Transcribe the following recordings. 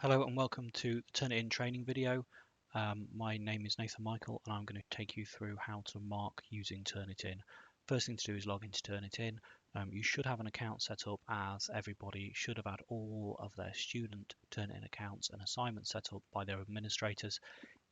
Hello and welcome to the Turnitin training video. My name is Nathan Michael and I'm going to take you through how to mark using Turnitin. First thing to do is log into Turnitin. You should have an account set up, as everybody should have had all of their student Turnitin accounts and assignments set up by their administrators.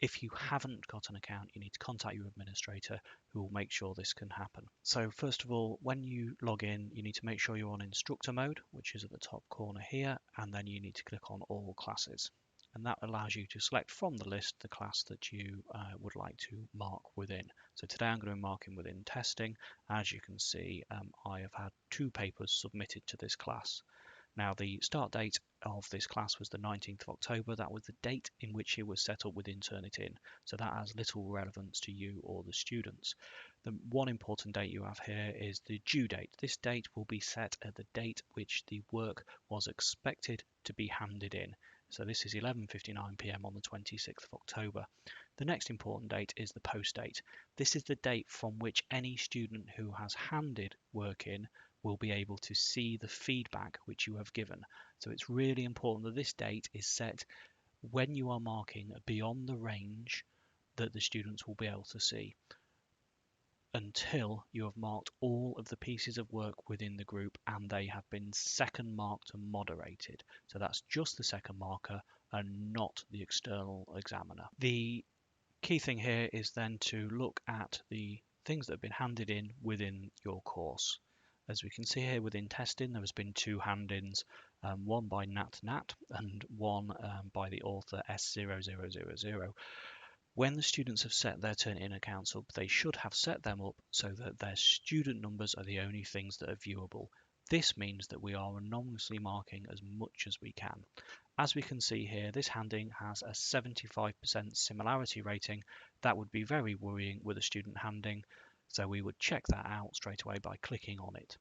If you haven't got an account, you need to contact your administrator who will make sure this can happen. So first of all, when you log in, you need to make sure you're on instructor mode, which is at the top corner here, and then you need to click on all classes. And that allows you to select from the list the class that you would like to mark within. So today I'm going to be marking within testing. As you can see, I have had 2 papers submitted to this class. Now, the start date of this class was the 19th of October. That was the date in which it was set up with Turnitin. So that has little relevance to you or the students. The one important date you have here is the due date. This date will be set at the date which the work was expected to be handed in. So this is 11:59 p.m. on the 26th of October. The next important date is the post date. This is the date from which any student who has handed work in will be able to see the feedback which you have given. So it's really important that this date is set when you are marking beyond the range that the students will be able to see, until you have marked all of the pieces of work within the group and they have been second marked and moderated. So that's just the second marker and not the external examiner. The key thing here is then to look at the things that have been handed in within your course. As we can see here within testing, there has been 2 hand-ins, one by Nat and one by the author S0000. When the students have set their Turnitin accounts up, they should have set them up so that their student numbers are the only things that are viewable. This means that we are anonymously marking as much as we can. As we can see here, this handing has a 75% similarity rating. That would be very worrying with a student handing, so we would check that out straight away by clicking on it.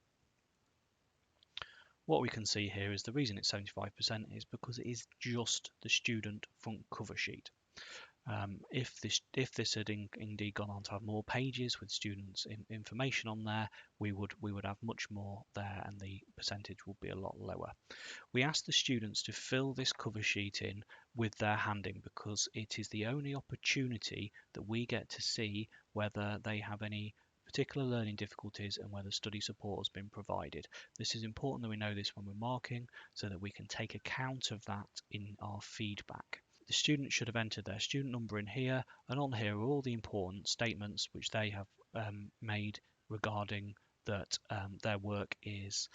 What we can see here is the reason it's 75% is because it is just the student front cover sheet. If this had indeed gone on to have more pages with students' information on there, we would have much more there, and the percentage would be a lot lower. We ask the students to fill this cover sheet in with their handing because it is the only opportunity that we get to see whether they have any particular learning difficulties and whether study support has been provided. This is important that we know this when we're marking so that we can take account of that in our feedback. The student should have entered their student number in here, and on here are all the important statements which they have made regarding that their work is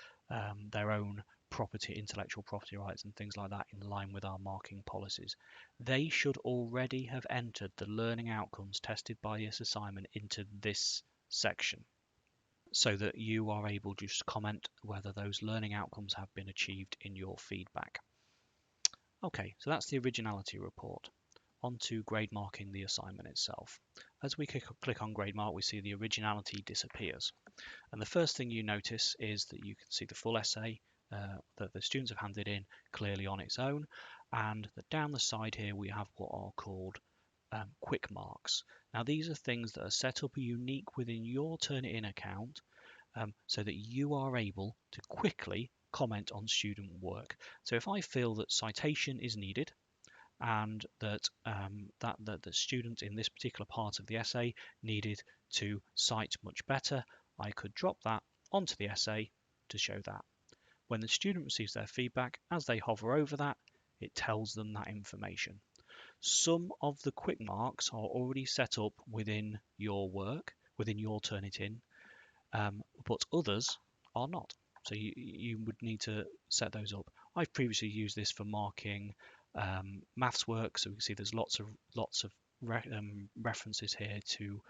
their own property, intellectual property rights and things like that, in line with our marking policies. They should already have entered the learning outcomes tested by this assignment into this section, so that you are able to just comment whether those learning outcomes have been achieved in your feedback. Okay, so that's the originality report. On to grade marking the assignment itself. As we click on grade mark, we see the originality disappears. And the first thing you notice is that you can see the full essay that the students have handed in clearly on its own, and that down the side here we have what are called quick marks. Now these are things that are set up unique within your Turnitin account, so that you are able to quickly comment on student work. So if I feel that citation is needed and that the student in this particular part of the essay needed to cite much better, I could drop that onto the essay to show that. When the student receives their feedback, as they hover over that, it tells them that information. Some of the quick marks are already set up within your work, within your Turnitin, but others are not. So you would need to set those up. I've previously used this for marking maths work, so we can see there's lots of references here to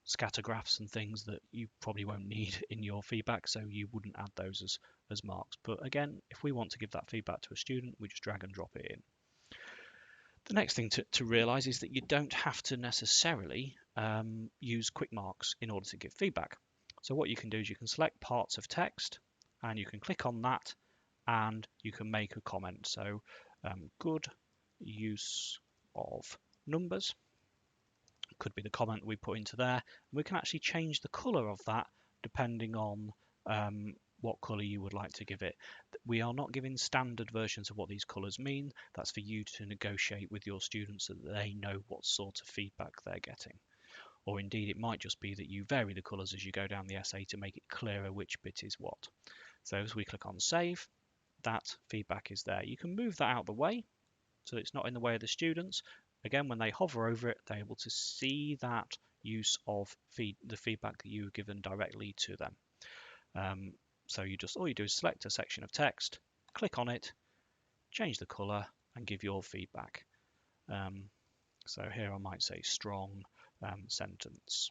scatter graphs and things that you probably won't need in your feedback, so you wouldn't add those as marks. But again, if we want to give that feedback to a student, we just drag and drop it in. The next thing to realise is that you don't have to necessarily use quick marks in order to give feedback. So what you can do is you can select parts of text and you can click on that and you can make a comment. So good use of numbers could be the comment we put into there. We can actually change the colour of that depending on what colour you would like to give it. We are not giving standard versions of what these colours mean. That's for you to negotiate with your students so that they know what sort of feedback they're getting. Or indeed, it might just be that you vary the colours as you go down the essay to make it clearer which bit is what. So as we click on save, that feedback is there. You can move that out of the way so it's not in the way of the students. Again, when they hover over it, they're able to see that use of the feedback that you've given directly to them. So all you do is select a section of text, click on it, change the colour, and give your feedback. So here I might say strong sentence.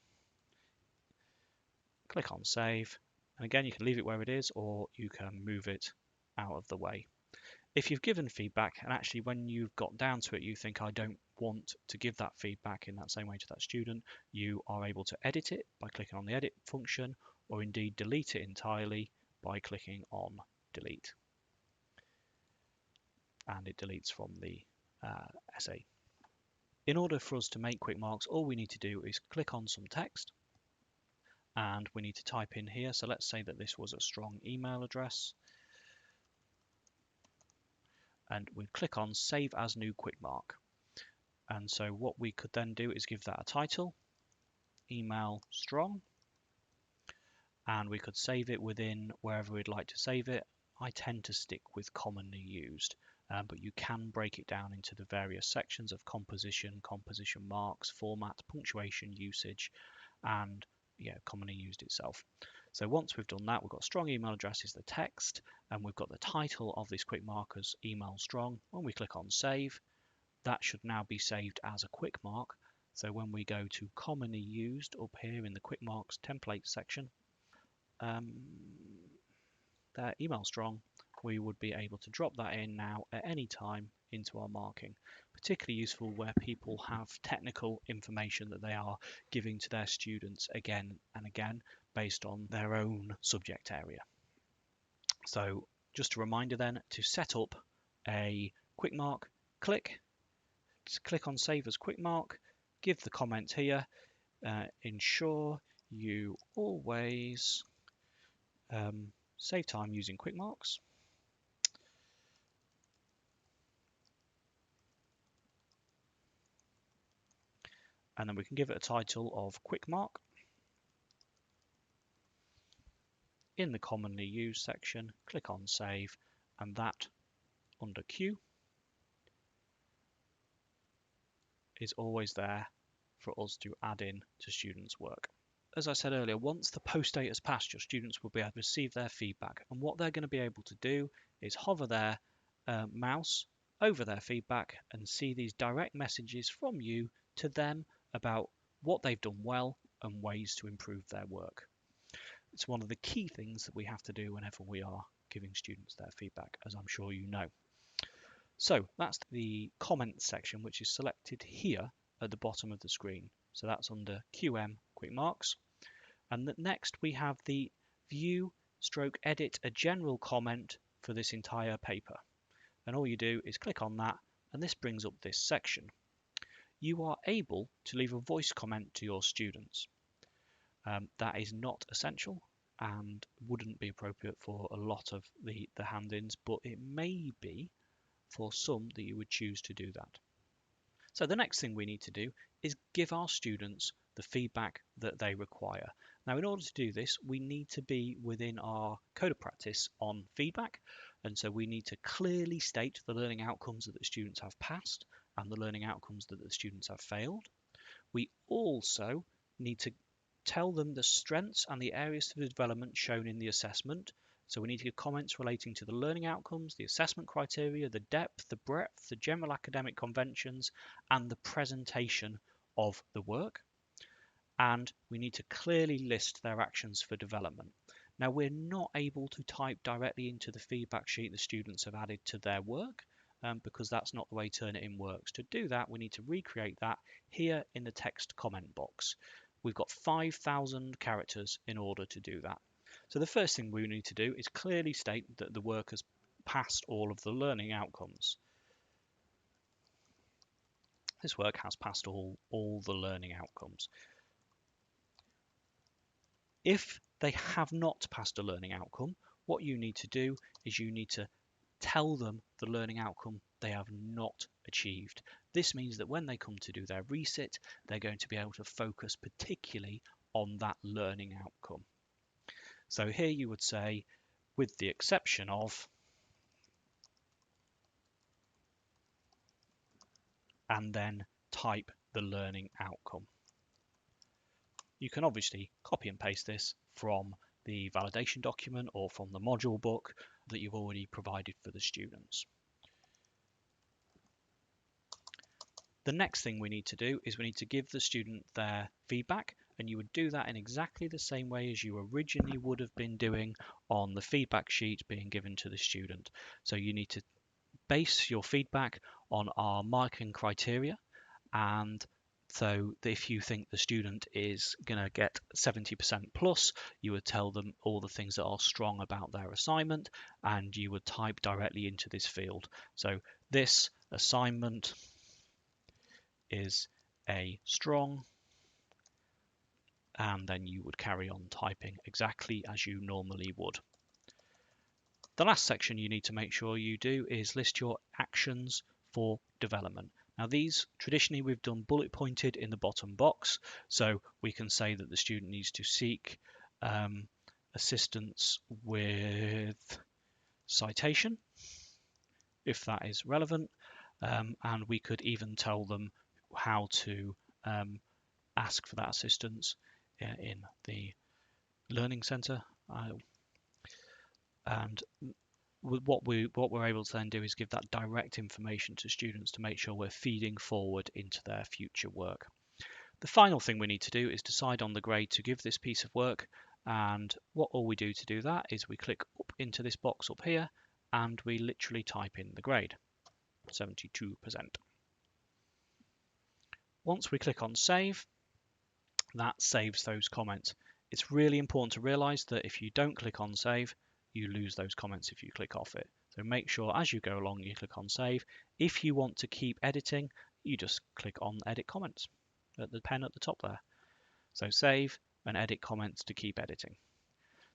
Click on save, and again you can leave it where it is, or you can move it out of the way. If you've given feedback and actually when you've got down to it you think I don't want to give that feedback in that same way to that student, you are able to edit it by clicking on the edit function, or indeed delete it entirely by clicking on delete. And it deletes from the essay. In order for us to make quick marks, all we need to do is click on some text, and we need to type in here. So let's say that this was a strong email address, and we'd click on save as new quick mark. And so what we could then do is give that a title, email strong, and we could save it within wherever we'd like to save it. I tend to stick with commonly used, but you can break it down into the various sections of composition, composition marks, format, punctuation, usage, and commonly used itself. So once we've done that, we've got strong email address is the text, and we've got the title of this quick mark as email strong. When we click on save, that should now be saved as a quick mark. So when we go to commonly used up here in the quick marks template section, their email strong, we would be able to drop that in now at any time into our marking. Particularly useful where people have technical information that they are giving to their students again and again based on their own subject area. So just a reminder then to set up a quick mark, click on save as quick mark, give the comment here, ensure you always save time using quick marks. And then we can give it a title of quick mark. In the commonly used section, click on save, and that under Q is always there for us to add in to students' work. As I said earlier, once the post date has passed, your students will be able to receive their feedback, and what they're going to be able to do is hover their mouse over their feedback and see these direct messages from you to them about what they've done well and ways to improve their work. It's one of the key things that we have to do whenever we are giving students their feedback, as I'm sure you know. So that's the comment section, which is selected here at the bottom of the screen. So that's under QM quick marks. And next we have the view stroke edit a general comment for this entire paper. And all you do is click on that, and this brings up this section. You are able to leave a voice comment to your students. That is not essential and wouldn't be appropriate for a lot of the hand-ins, but it may be for some that you would choose to do that. So the next thing we need to do is give our students the feedback that they require. Now, in order to do this, we need to be within our code of practice on feedback, and so we need to clearly state the learning outcomes that the students have passed and the learning outcomes that the students have failed. We also need to tell them the strengths and the areas of development shown in the assessment. So we need to give comments relating to the learning outcomes, the assessment criteria, the depth, the breadth, the general academic conventions, and the presentation of the work. And we need to clearly list their actions for development. Now, we're not able to type directly into the feedback sheet the students have added to their work, because that's not the way Turnitin works. To do that, we need to recreate that here in the text comment box. We've got 5,000 characters in order to do that. So the first thing we need to do is clearly state that the work has passed all of the learning outcomes. This work has passed all the learning outcomes. If they have not passed a learning outcome, what you need to do is you need to tell them the learning outcome they have not achieved. This means that when they come to do their resit, they're going to be able to focus particularly on that learning outcome. So here you would say, with the exception of, and then type the learning outcome. You can obviously copy and paste this from the validation document or from the module book that you've already provided for the students. The next thing we need to do is we need to give the student their feedback, and you would do that in exactly the same way as you originally would have been doing on the feedback sheet being given to the student. So you need to base your feedback on our marking criteria, and so if you think the student is going to get 70% plus, you would tell them all the things that are strong about their assignment, and you would type directly into this field. So this assignment is a strong, and then you would carry on typing exactly as you normally would. The last section you need to make sure you do is list your actions for development. Now these traditionally we've done bullet pointed in the bottom box, so we can say that the student needs to seek assistance with citation if that is relevant, and we could even tell them how to ask for that assistance in the learning center. And what we're able to then do is give that direct information to students to make sure we're feeding forward into their future work. The final thing we need to do is decide on the grade to give this piece of work, and what all we do to do that is we click up into this box up here and we literally type in the grade, 72%. Once we click on save, that saves those comments. It's really important to realize that if you don't click on save, you lose those comments if you click off it. So make sure as you go along you click on save. If you want to keep editing, you just click on edit comments at the pen at the top there. So save and edit comments to keep editing.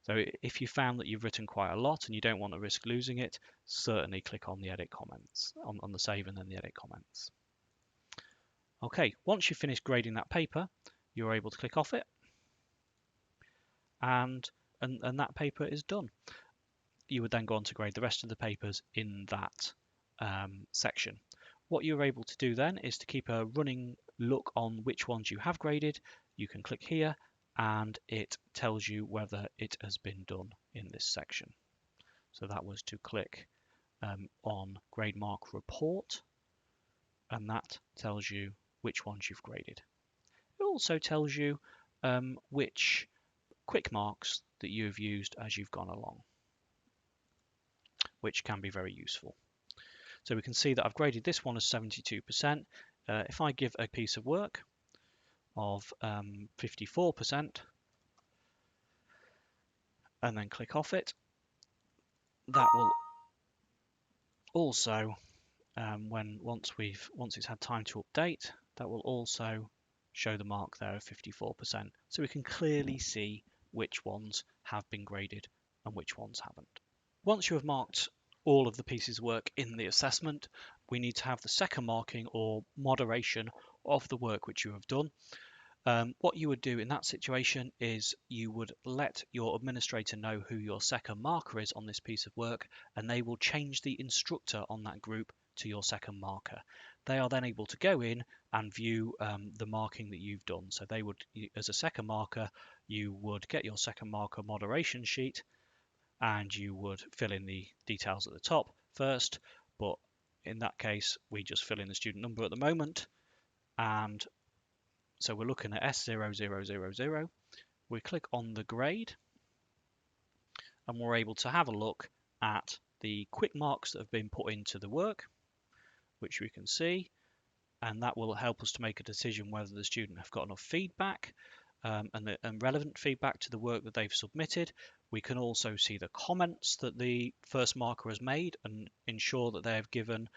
So if you found that you've written quite a lot and you don't want to risk losing it, certainly click on the edit comments, on the save and then the edit comments. Okay, once you've finished grading that paper, you're able to click off it, and that paper is done. You would then go on to grade the rest of the papers in that section. What you're able to do then is to keep a running look on which ones you have graded. You can click here and it tells you whether it has been done in this section. So that was to click on grade mark report, and that tells you which ones you've graded. It also tells you which quick marks that you've used as you've gone along, which can be very useful. So we can see that I've graded this one as 72%. If I give a piece of work of 54% and then click off it, that will also, once it's had time to update, that will also show the mark there of 54%. So we can clearly see which ones have been graded and which ones haven't. Once you have marked all of the pieces of work in the assessment, we need to have the second marking or moderation of the work which you have done. What you would do in that situation is you would let your administrator know who your second marker is on this piece of work, and they will change the instructor on that group to your second marker. They are then able to go in and view the marking that you've done. So they would, as a second marker, you would get your second marker moderation sheet and you would fill in the details at the top first, but in that case we just fill in the student number at the moment, and so we're looking at S0000. We click on the grade and we're able to have a look at the quick marks that have been put into the work, which we can see, and that will help us to make a decision whether the student have got enough feedback and relevant feedback to the work that they've submitted. We can also see the comments that the first marker has made and ensure that they have given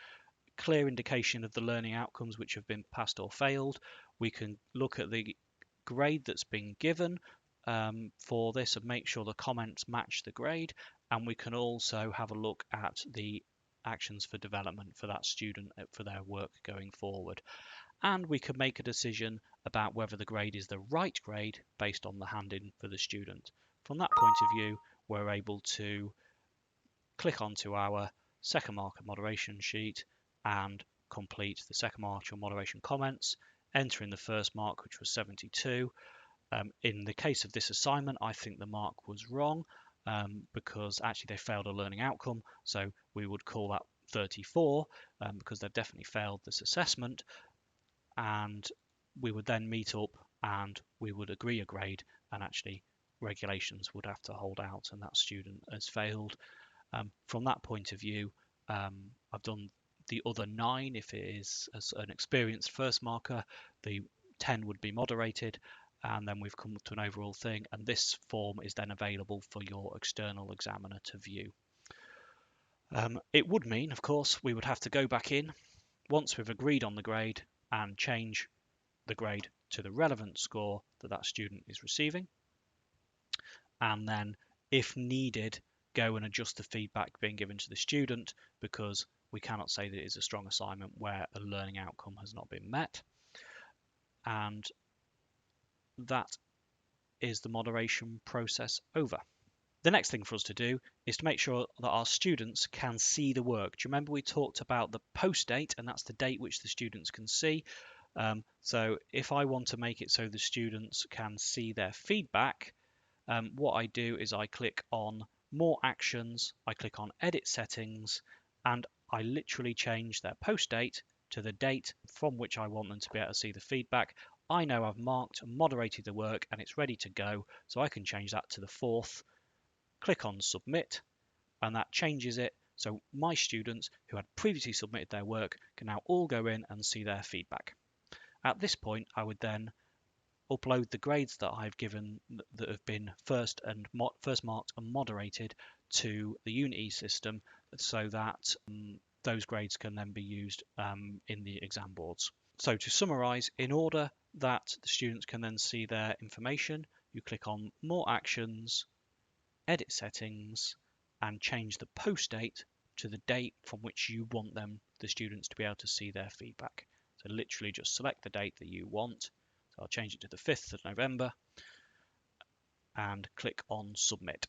clear indication of the learning outcomes which have been passed or failed. We can look at the grade that's been given for this and make sure the comments match the grade, and we can also have a look at the actions for development for that student for their work going forward. And we can make a decision about whether the grade is the right grade based on the hand-in for the student. From that point of view, we're able to click onto our second marker moderation sheet and complete the second marker moderation comments, entering the first mark, which was 72. In the case of this assignment, I think the mark was wrong because actually they failed a learning outcome. So we would call that 34 because they've definitely failed this assessment. And we would then meet up and we would agree a grade, and actually regulations would have to hold out and that student has failed. From that point of view, I've done the other 9. If it is an experienced first marker, the 10 would be moderated, and then we've come to an overall thing, and this form is then available for your external examiner to view. It would mean, of course, we would have to go back in once we've agreed on the grade and change the grade to the relevant score that that student is receiving, and then if needed go and adjust the feedback being given to the student, because we cannot say that it is a strong assignment where a learning outcome has not been met. And that is the moderation process over. The next thing for us to do is to make sure that our students can see the work. Do you remember we talked about the post date, and that's the date which the students can see? So if I want to make it so the students can see their feedback, what I do is I click on more actions, I click on edit settings, and I literally change their post date to the date from which I want them to be able to see the feedback. I know I've marked and moderated the work and it's ready to go, so I can change that to the 4th, click on submit, and that changes it. So my students who had previously submitted their work can now all go in and see their feedback. At this point, I would then upload the grades that I've given that have been first marked and moderated to the Unity system, so that those grades can then be used in the exam boards. So to summarize, in order that the students can then see their information, you click on more actions, edit settings, and change the post date to the date from which you want the students to be able to see their feedback. So literally just select the date that you want. So I'll change it to the 5th of November and click on submit.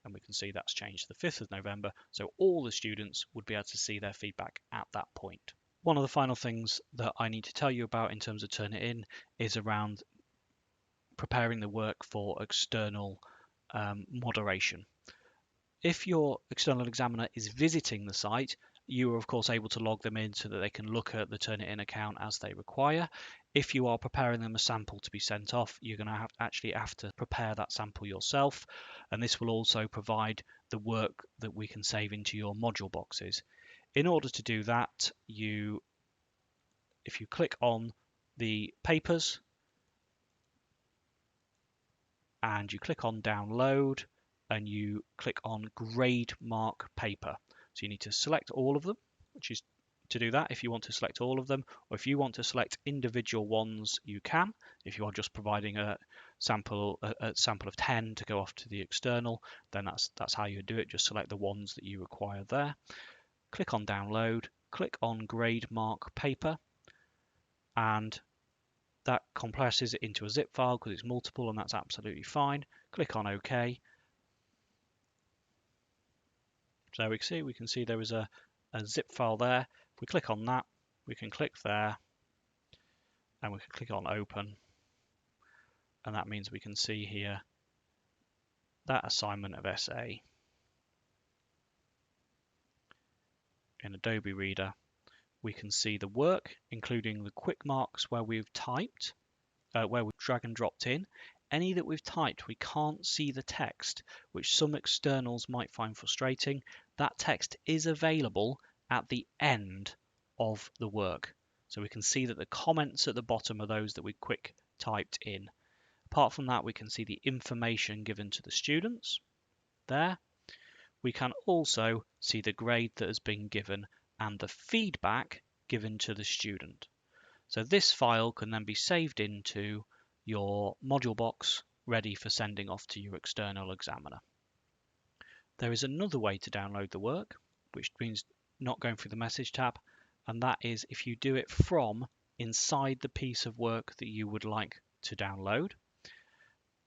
And we can see that's changed to the 5th of November. So all the students would be able to see their feedback at that point. One of the final things that I need to tell you about in terms of Turnitin is around preparing the work for external moderation. If your external examiner is visiting the site, you are of course able to log them in so that they can look at the Turnitin account as they require. If you are preparing them a sample to be sent off, you're going to actually have to prepare that sample yourself, and this will also provide the work that we can save into your module boxes. In order to do that, if you click on the papers and you click on download and you click on grade mark paper. So you need to select all of them, which is to do that if you want to select all of them, or if you want to select individual ones, you can. If you are just providing a sample of 10 to go off to the external, then that's how you do it. Just select the ones that you require there. Click on download, click on grade mark paper, and that compresses it into a zip file because it's multiple, and that's absolutely fine. Click on OK. So we can see there is a zip file there. If we click on that, we can click there and we can click on open, and that means we can see here that assignment of SA in Adobe Reader. We can see the work, including the quick marks where we've typed, where we've drag and dropped in. Any that we've typed, we can't see the text, which some externals might find frustrating. That text is available at the end of the work. So we can see that the comments at the bottom are those that we quick typed in. Apart from that, we can see the information given to the students there. We can also see the grade that has been given and the feedback given to the student. So this file can then be saved into your module box ready for sending off to your external examiner. There is another way to download the work, which means not going through the message tab, and that is if you do it from inside the piece of work that you would like to download,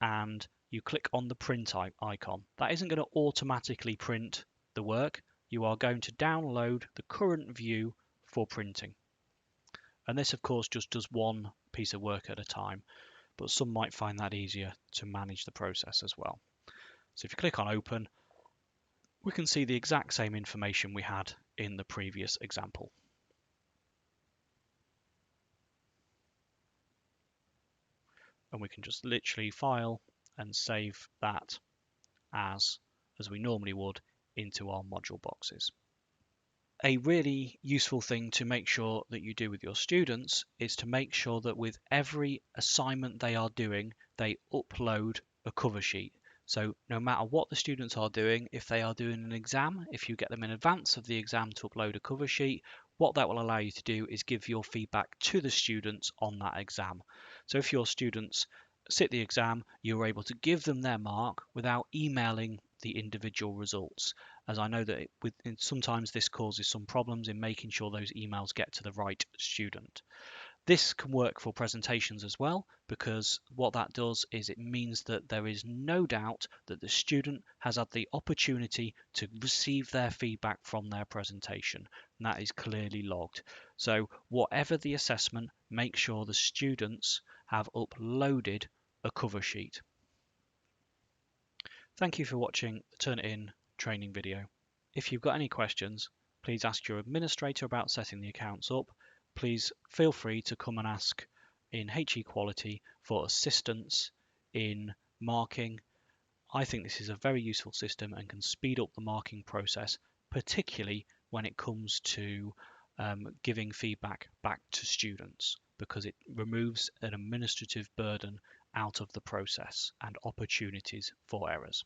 and you click on the print icon. That isn't going to automatically print the work. You are going to download the current view for printing. And this, of course, just does one piece of work at a time, but some might find that easier to manage the process as well. So if you click on open, we can see the exact same information we had in the previous example. And we can just literally file and save that as we normally would into our module boxes. A really useful thing to make sure that you do with your students is to make sure that with every assignment they are doing, they upload a cover sheet. So no matter what the students are doing, if they are doing an exam, if you get them in advance of the exam to upload a cover sheet, what that will allow you to do is give your feedback to the students on that exam. So if your students sit the exam, you're able to give them their mark without emailing the individual results, as I know that sometimes this causes some problems in making sure those emails get to the right student. This can work for presentations as well, because what that does is it means that there is no doubt that the student has had the opportunity to receive their feedback from their presentation, and that is clearly logged. So whatever the assessment, make sure the students have uploaded a cover sheet. Thank you for watching the Turnitin training video. If you've got any questions, please ask your administrator about setting the accounts up. Please feel free to come and ask in HE Quality for assistance in marking. I think this is a very useful system and can speed up the marking process, particularly when it comes to giving feedback back to students, because it removes an administrative burden out of the process and opportunities for errors.